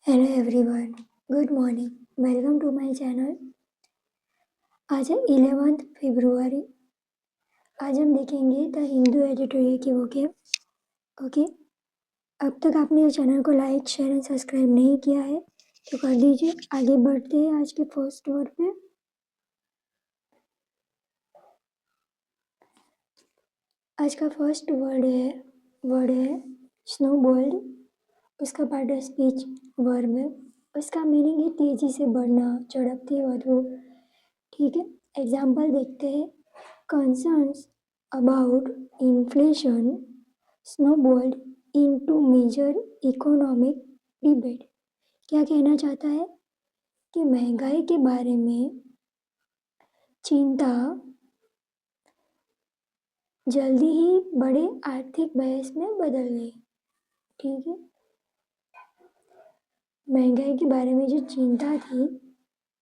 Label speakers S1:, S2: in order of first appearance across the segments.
S1: Hello everyone, good morning. Welcome to my channel. आज है 11th फरवरी। आज हम देखेंगे द हिंदू एडिटोरियल की बुक है। ओके, अब तक आपने इस चैनल को लाइक शेयर एंड सब्सक्राइब नहीं किया है तो कर दीजिए। आगे बढ़ते हैं आज के फर्स्ट वर्ड पे। आज का फर्स्ट वर्ड है स्नोबॉल्ड। उसका पार्ट ऑफ स्पीच वर्ब है। उसका मीनिंग है तेजी से बढ़ना, चढ़कती वधु। ठीक है, एग्जाम्पल देखते हैं। Concerns about inflation snowballed into major economic debate। क्या कहना चाहता है कि महंगाई के बारे में चिंता जल्दी ही बड़े आर्थिक बहस में बदल गई। ठीक है, महंगाई के बारे में जो चिंता थी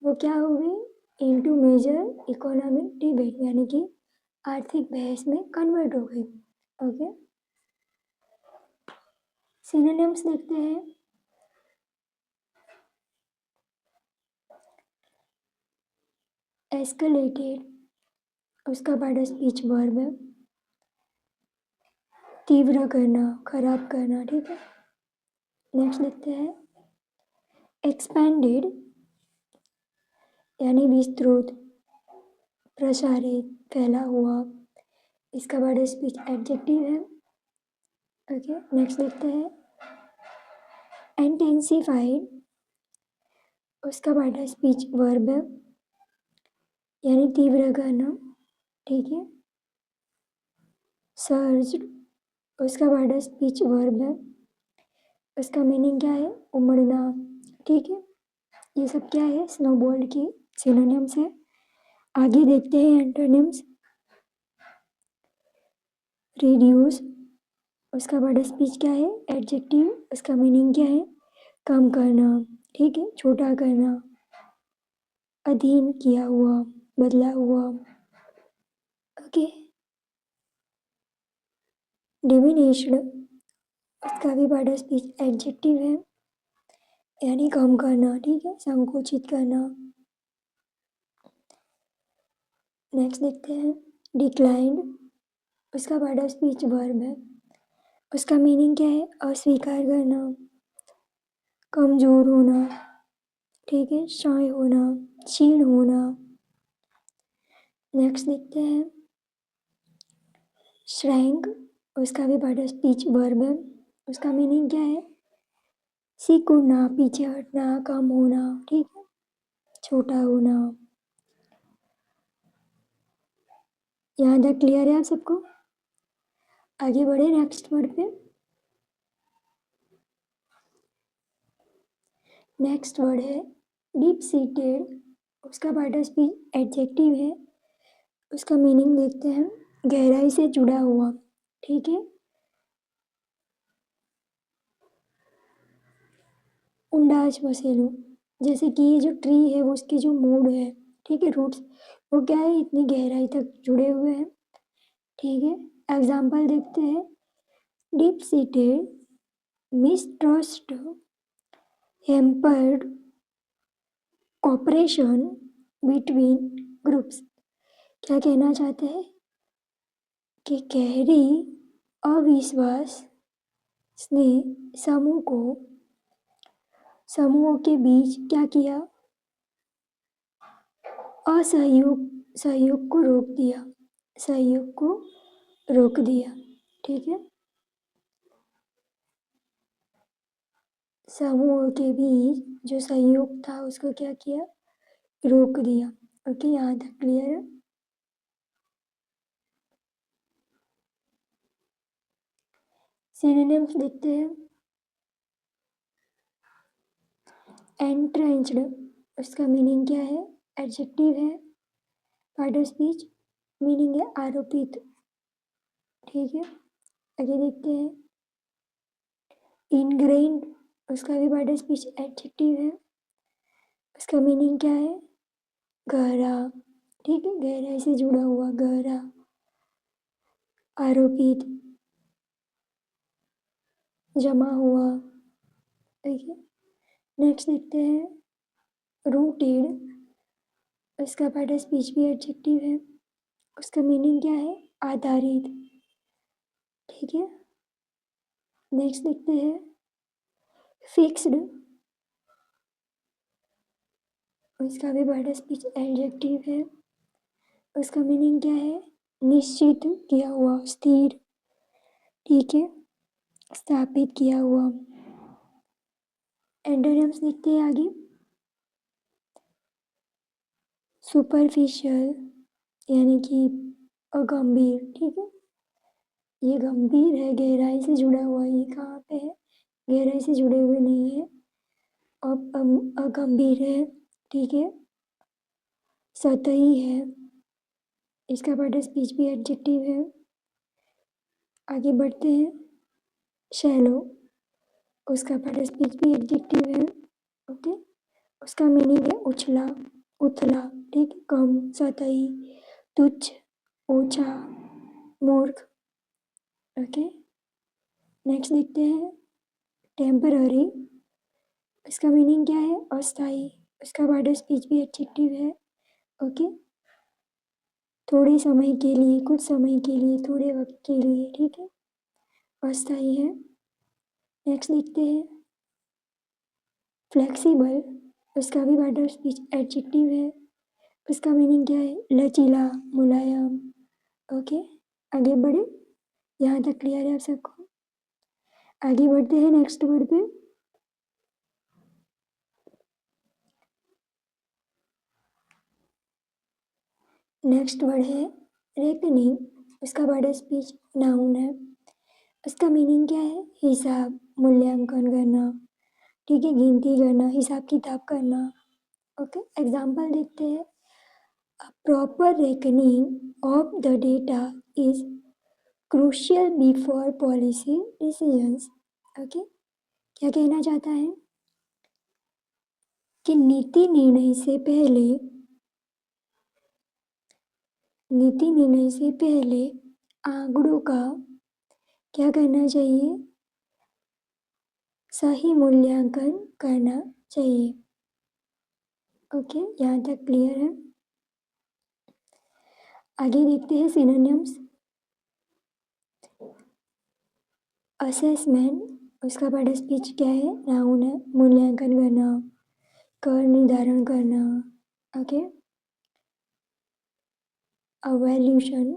S1: वो क्या हो गई, इनटू मेजर इकोनॉमिक डिबेट, यानी कि आर्थिक बहस में कन्वर्ट हो गई। ओके, सिनोनिम्स देखते हैं। एस्केलेटेड, उसका पार्ट ऑफ स्पीच वर्ब है। तीव्र करना, खराब करना। ठीक है, नेक्स्ट देखते हैं। एक्सपैंडेड यानी विस्तृत, प्रसारित, फैला हुआ। इसका पार्ट ऑफ स्पीच एडजेक्टिव है। ओके, नेक्स्ट देखते हैं। इंटेंसिफाइड, उसका पार्ट ऑफ स्पीच वर्ब है, यानी तीव्र करना। ठीक है, सर्ज्ड, उसका पार्ट ऑफ स्पीच वर्ब है। उसका मीनिंग क्या है, उमड़ना। ठीक है, ये सब क्या है, स्नोबॉल्ड की सिनोनिम्स है। आगे देखते हैं एंटोनिम्स। रिड्यूस, उसका पार्ट ऑफ स्पीच क्या है, एडजेक्टिव। उसका मीनिंग क्या है, कम करना। ठीक है, छोटा करना, अधीन किया हुआ, बदला हुआ। ओके, डिमिनिश्ड, उसका भी पार्ट ऑफ स्पीच एडजेक्टिव है, यानी कम करना। ठीक है, संकुचित करना। नेक्स्ट देखते हैं। डिक्लाइंड, उसका पार्ट ऑफ स्पीच वर्ब है। उसका मीनिंग क्या है, अस्वीकार करना, कमजोर होना। ठीक है, शाय होना, क्षीण होना। नेक्स्ट देखते हैं। श्रैंक, उसका भी पार्ट ऑफ स्पीच वर्ब है। उसका मीनिंग क्या है, सिकुड़ना, पीछे हटना, कम होना। ठीक है, छोटा होना। यहाँ तक क्लियर है आप सबको? आगे बढ़े नेक्स्ट वर्ड पे। नेक्स्ट वर्ड है डीप सीटेड, उसका पार्ट ऑफ स्पीच एडजेक्टिव है। उसका मीनिंग देखते हैं, गहराई से जुड़ा हुआ। ठीक है, उंडाज वसेलू, जैसे कि ये जो ट्री है वो उसके जो मूड है, ठीक है, रूट्स, वो क्या है, इतनी गहराई तक जुड़े हुए हैं। ठीक है, एग्जाम्पल देखते हैं। Deep seated mistrust hampered cooperation between groups. क्या कहना चाहते हैं कि गहरी अविश्वास ने समूहों के बीच क्या किया, सहयोग को रोक दिया, सहयोग को रोक दिया। ठीक है, समूहों के बीच जो सहयोग था उसको क्या किया, रोक दिया। ओके, यहाँ तक क्लियर है? सिनोनिम्स देखते हैं। एंट्रेंच्ड, उसका मीनिंग क्या है, एडजेक्टिव है। पार्ट ऑफ स्पीच मीनिंग है आरोपित। ठीक है, आगे देखते हैं। इनग्रेन्ड, उसका भी पार्ट ऑफ स्पीच एडजेक्टिव है। उसका मीनिंग क्या है, गहरा। ठीक है, गहराई से जुड़ा हुआ, गहरा, आरोपित, जमा हुआ। ठीक है, नेक्स्ट देखते हैं रूटेड। इसका पार्ट ऑफ स्पीच भी एडजेक्टिव है। उसका मीनिंग क्या है? आधारित। ठीक है। नेक्स्ट देखते हैं फिक्स्ड। इसका भी पार्ट ऑफ स्पीच एडजेक्टिव है। उसका मीनिंग क्या है? निश्चित किया हुआ, स्थिर। ठीक है, स्थापित किया हुआ। एंटोनिम्स देखते हैं आगे। सुपरफिशियल यानी कि अगंभीर। ठीक है, ये गंभीर है, गहराई से जुड़ा हुआ। ये कहाँ पे है? गहराई से जुड़े हुए नहीं है। अब अगंभीर है। ठीक है, सतही है। इसका पार्ट ऑफ स्पीच भी एडजेक्टिव है। आगे बढ़ते हैं। शैलो, उसका पार्ट ऑफ स्पीच भी एडजेक्टिव है। ओके, उसका मीनिंग है उछला, उथला। ठीक, कम, सतही, तुच्छ, ऊंचा, मूर्ख। ओके, नेक्स्ट देखते हैं टेम्पररी। इसका मीनिंग क्या है? अस्थाई। इसका पार्ट ऑफ स्पीच भी एडजेक्टिव है। ओके, थोड़े समय के लिए, कुछ समय के लिए, थोड़े वक्त के लिए। ठीक है, अस्थाई है। नेक्स्ट देखते हैं फ्लेक्सिबल। उसका भी पार्ट ऑफ स्पीच एडजेक्टिव है। उसका मीनिंग क्या है? लचीला, मुलायम। ओके, आगे बढ़े। यहाँ तक क्लियर है आप सबको? आगे बढ़ते हैं नेक्स्ट वर्ड पे। नेक्स्ट वर्ड है रेकनिंग। उसका पार्ट ऑफ स्पीच नाउन है। उसका मीनिंग क्या है? हिसाब, मूल्यांकन करना। ठीक है, गिनती करना, हिसाब किताब करना। ओके, एग्जाम्पल देखते हैं। A proper reckoning of the data is crucial before policy decisions. Okay, क्या कहना चाहता है कि नीति निर्णय से पहले आंकड़ों का क्या करना चाहिए? सही मूल्यांकन करना चाहिए। ओके, यहाँ तक क्लियर है? आगे देखते हैं सिनोनिम्स। असेसमेंट, उसका पार्ट ऑफ स्पीच क्या है? नाउन है। मूल्यांकन करना, कर निर्धारण करना। ओके, अवैल्यूशन,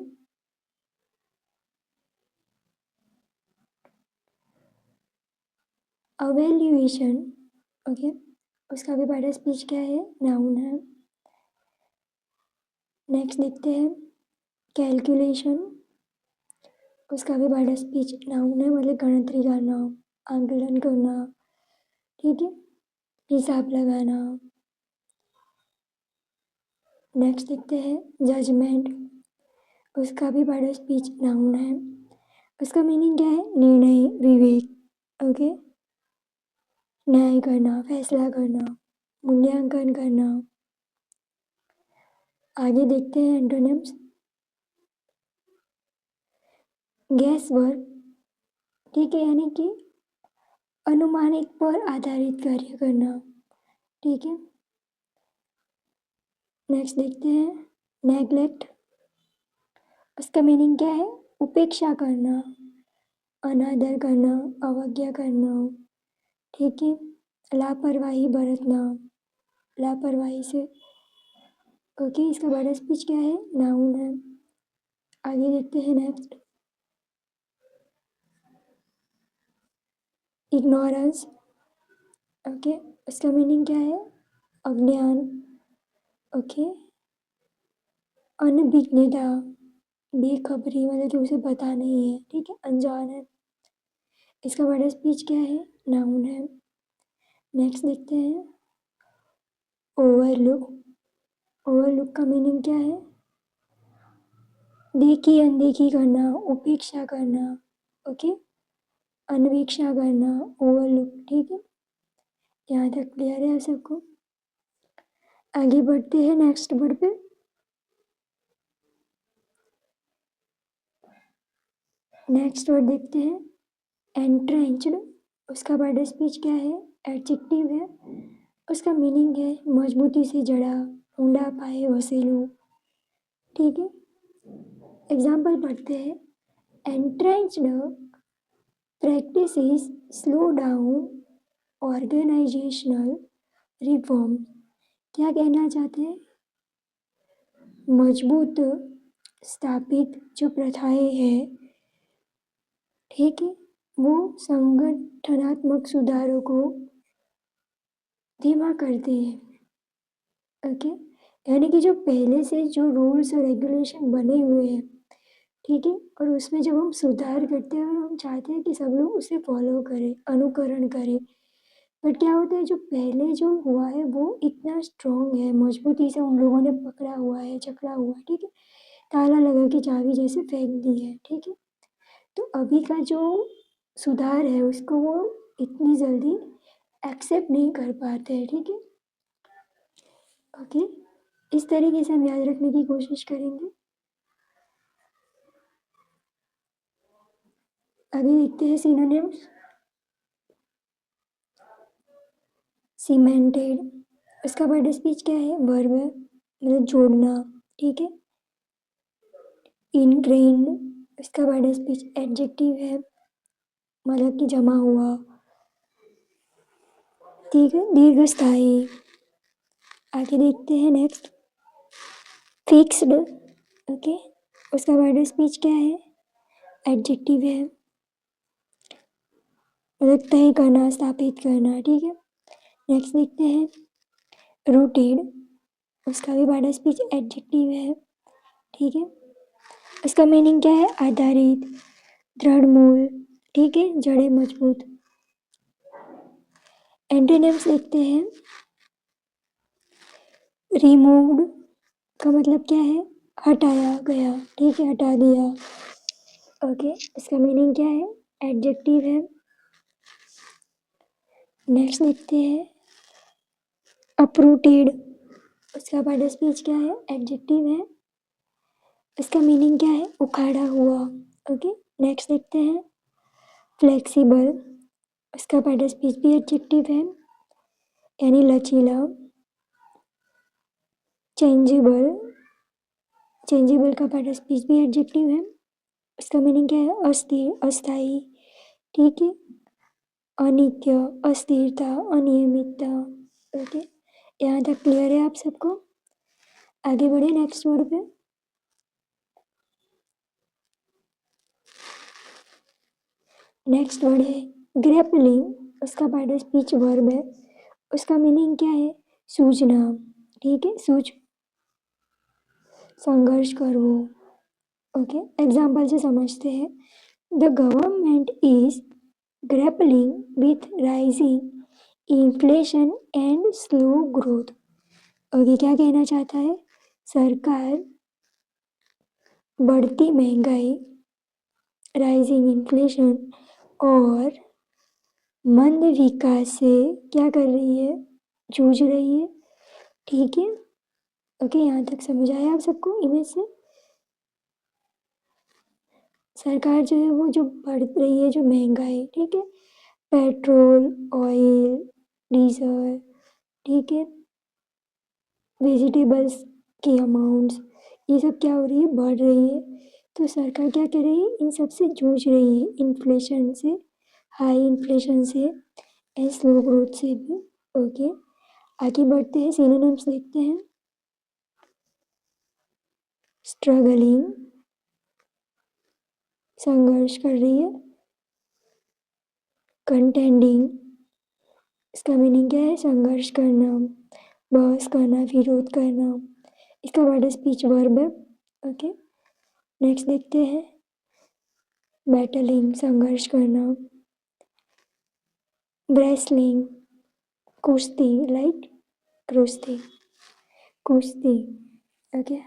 S1: अवैल्यूएशन। ओके, उसका भी पार्ट ऑफ स्पीच क्या है? नाउन है। नेक्स्ट देखते हैं कैलकुलेशन। उसका भी पार्ट ऑफ स्पीच नाउन है, मतलब गणतरी करना, आंकलन करना। ठीक है, हिसाब लगाना। नेक्स्ट देखते हैं जजमेंट। उसका भी पार्ट ऑफ स्पीच नाउन है। उसका मीनिंग क्या है? निर्णय, विवेक। ओके, न्याय करना, फैसला करना, मूल्यांकन करना। आगे देखते हैं एंटोनिम्स। Gas work. ठीक है, यानी कि अनुमानित पर आधारित कार्य करना। ठीक है, नेक्स्ट देखते हैं नेग्लेक्ट। उसका मीनिंग क्या है? उपेक्षा करना, अनादर करना, अवज्ञा करना। ठीक है, लापरवाही बरतना, लापरवाही से। ओके, इसका पार्ट ऑफ स्पीच क्या है? नाउन है। आगे देखते हैं नेक्स्ट इग्नोरेंस। ओके, इसका मीनिंग क्या है? अज्ञान। ओके, अनभिज्ञता, बेखबरी, मतलब कि उसे पता नहीं है। ठीक है, अनजान है। इसका पार्ट ऑफ स्पीच क्या है? नाउन है। नेक्स्ट देखते हैं ओवरलुक। ओवरलुक का मीनिंग क्या है? देखी अनदेखी करना, उपेक्षा करना। ओके, अनवीक्षा करना, ओवरलुक। ठीक है, यहाँ तक क्लियर है सबको? आगे बढ़ते हैं नेक्स्ट वर्ड पे। नेक्स्ट वर्ड देखते हैं एंट्रेंच्ड। उसका पार्ट ऑफ स्पीच क्या है? एडजेक्टिव है, उसका मीनिंग है मजबूती से जड़ा, ऊंडा पाए वसीलू। ठीक है, एग्जाम्पल पढ़ते हैं। Entrenched practices slow down organisational reform. क्या कहना चाहते हैं? मजबूत स्थापित जो प्रथाएं हैं, ठीक है, वो संगठनात्मक सुधारों को धीमा करती है। ओके, यानी कि जो पहले से जो रूल्स और रेगुलेशन बने हुए हैं, ठीक है, और उसमें जब हम सुधार करते हैं और हम चाहते हैं कि सब लोग उसे फॉलो करें, अनुकरण करें, बट क्या होता है जो पहले जो हुआ है वो इतना स्ट्रॉन्ग है, मजबूती से उन लोगों ने पकड़ा हुआ है, जकड़ा हुआ है, ठीक है, ताला लगा के चाबी जैसे फेंक दी है। ठीक है, तो अभी का जो सुधार है उसको वो इतनी जल्दी एक्सेप्ट नहीं कर पाते हैं। ठीक है, ओके, इस तरीके से हम याद रखने की कोशिश करेंगे। आगे देखते हैं सिनोनिम्स। सीमेंटेड, उसका पार्ट ऑफ स्पीच क्या है? वर्ब है, मतलब जोड़ना। ठीक है, इनग्रेन्ड, इसका पार्ट ऑफ स्पीच एडजेक्टिव है, मतलब कि जमा हुआ। ठीक है, दीर्घस्थायी। आगे देखते हैं नेक्स्ट। फिक्स्ड, ओके, उसका पार्ट ऑफ स्पीच क्या है? एडजेक्टिव है, मतलब तय करना, स्थापित करना। ठीक है, नेक्स्ट देखते हैं रूटेड, उसका भी पार्ट ऑफ स्पीच एडजेक्टिव है। ठीक है, उसका मीनिंग क्या है? आधारित, दृढ़ मूल। ठीक है, जड़ें मजबूत। एंटोनिम्स देखते हैं। रिमूव्ड का मतलब क्या है? हटाया गया। ठीक है, हटा दिया। ओके, इसका मीनिंग क्या है? एडजेक्टिव है। नेक्स्ट देखते हैं अपरूटेड, उसका पार्ट ऑफ स्पीच क्या है? एडजेक्टिव है। इसका मीनिंग क्या है? उखाड़ा हुआ। ओके, नेक्स्ट देखते हैं फ्लेक्सिबल, उसका पार्ट ऑफ स्पीच भी एडजेक्टिव है, यानी लचीला। चेंजेबल, चेंजेबल का पार्ट ऑफ स्पीच भी एडजेक्टिव है, इसका मीनिंग क्या है? अस्थिर, अस्थाई। ठीक है, अनित्य, अस्थिरता, अनियमितता। ओके, यहाँ तक क्लियर है आप सबको? आगे बढ़े नेक्स्ट वर्ड पे। नेक्स्ट वर्ड है ग्रैपलिंग, उसका पार्ट ऑफ स्पीच वर्ब है, उसका मीनिंग क्या है? सूझना। ठीक है, सूझ, संघर्ष करवो। ओके, एग्जाम्पल से समझते हैं। The government is grappling with rising inflation and slow growth. Okay, क्या कहना चाहता है? सरकार बढ़ती महंगाई, राइजिंग इन्फ्लेशन और मंद विकास से क्या कर रही है? जूझ रही है। ठीक है, ओके, यहाँ तक समझ आया आप सबको इमेज से? सरकार जो है वो जो बढ़ रही है, जो महंगाई, ठीक है, पेट्रोल, ऑयल, डीजल, ठीक है, वेजिटेबल्स की अमाउंट्स, ये सब क्या हो रही है? बढ़ रही है। तो सरकार क्या कर रही है? इन सब से जूझ रही है, इन्फ्लेशन से, हाई इन्फ्लेशन से एंड स्लो ग्रोथ से भी। ओके, आगे बढ़ते हैं, सिनोनिम्स देखते हैं। स्ट्रगलिंग, संघर्ष कर रही है। कंटेंडिंग, इसका मीनिंग क्या है? संघर्ष करना, बहस करना, विरोध करना। इसका वर्ड स्पीच वर्ब है। ओके, नेक्स्ट देखते हैं बैटलिंग, संघर्ष करना। ब्रेसलिंग, कुश्ती, लाइक कुश्ती, कुश्ती। ओके,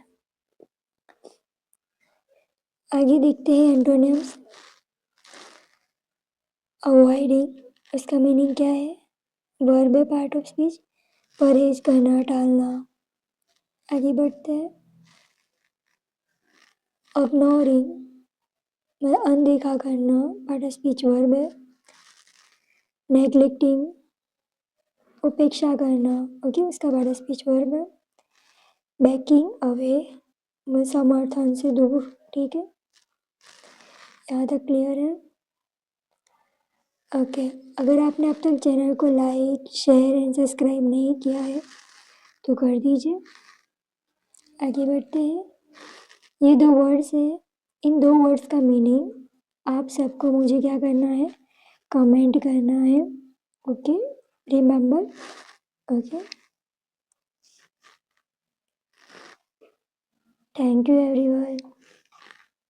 S1: आगे देखते हैं एंटोनिम्स। अवॉइडिंग, इसका मीनिंग क्या है? वर्ब है, पार्ट ऑफ स्पीच, परहेज करना, टालना। आगे बढ़ते हैं। इग्नोरिंग, मतलब अनदेखा करना, पार्ट ऑफ स्पीच वर्ब है। नेग्लेक्टिंग, उपेक्षा करना, ओके, उसका पार्ट ऑफ स्पीच वर्ब है। बैकिंग अवे, समर्थन से दूर, ठीक है, यहाँ तक क्लियर है। ओके, अगर आपने अब तक चैनल को लाइक शेयर एंड सब्सक्राइब नहीं किया है तो कर दीजिए। आगे बढ़ते हैं। ये 2 वर्ड्स है, इन 2 वर्ड्स का मीनिंग आप सबको मुझे क्या करना है, कमेंट करना है, okay, remember, okay. Thank you everyone.